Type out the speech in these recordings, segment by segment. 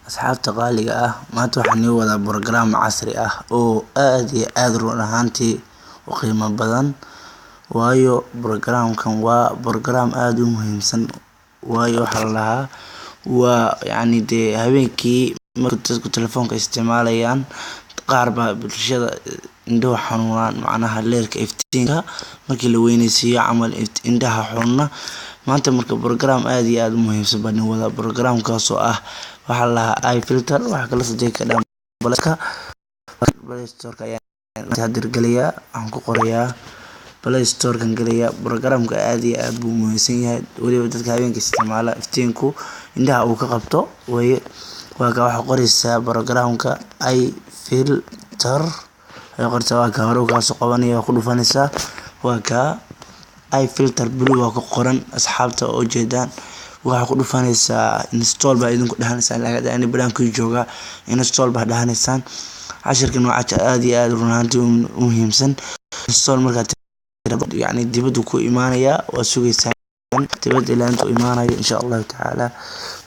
Asxaabta qaaliga ah, maanta waxaan nii wadaa program casri ah oo aad iyo aad run ahaantii u qiimo badan. Waayo programkan waa program aad u muhiimsan. Waayo waxa la lahaa waa habeenkii marka dadku telefoonka isticmaalayaan qaar ba bulshada indhaha xanuunaan macnaha leerka iftiinka markii la weynaysiiyo camal indhaha xunna. Maanta marka program aad iyo aad u muhiimsan baan nii wadaa. Programkaas oo ah waxa la lahaa eye filter, waxa kala soo jeedka Play Store ayaan hadir galiyaa, waxaan ku qorayaa Play Store kan galiyaa. Programka aad iyo aad buu muhiimsan yahay waliba dadka habeenkii isticmaala iftiinku indhaha uu ka qabto way waxa qoraysaa programka eye filter ay qortaa waa ka hore ka soo qabanaya ku dhufanaysaa waa ka eye filter blue waa ku qoran asxaabta oo jeedaan waxa ku dhufanaysaa install baa idinku dhahanaysaa laga in baraanku jooga install baa dhahanaysaa. Cashirkan waa aad iyo aad run ahaantii u muhiimsan. Install marka dibadda ku imaanaya waa sugaysaa dibadda ilaa intuu imaanayo insha Allah taala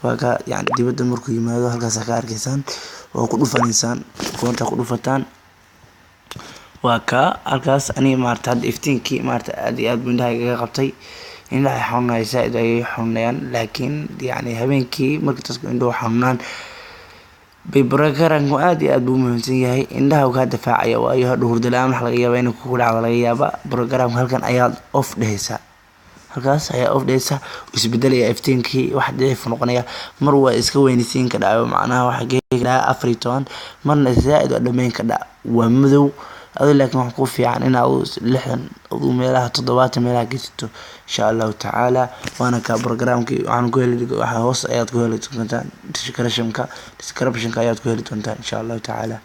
waa ka dibadda markuu yimaado halkaas ka arkaysaan oo ku dhufanaysaan koonta ku dhufataan waa ka halkaas aniga maarta iftiinkii maarta aad iyo aad indhaha iga qabtay indhaha xanuunaysa ay xanuunayaan laakiin habeenkii marka dadku indhaha xanuunaan programku aad iyo aad buu muhiimsan yahay. Indhaha ka difaacaya waayo hadhow hurdo la'aan wax laga yaabaa inuu kugu dhacdo laga yaabaa. Programka halkan ayaa off dhehaysa halkaas ayaa off dhehaysa isbedelaya iftiinkii wax dhif noqonaya mar waa iska weynisiin ka dhaco macnaha waxa geeyaa 14 marna zaid oo dhameyn ka dhac waa madow adoo laakiin wax ku fiican in aad 60 meelaha 70 meelaha gashto insha Allah taala. waana ka programkii waxaan ku heli waxa hoos ayaad ku heli doontaan description-ka ayaad ku heli doontaan insha Allah taala.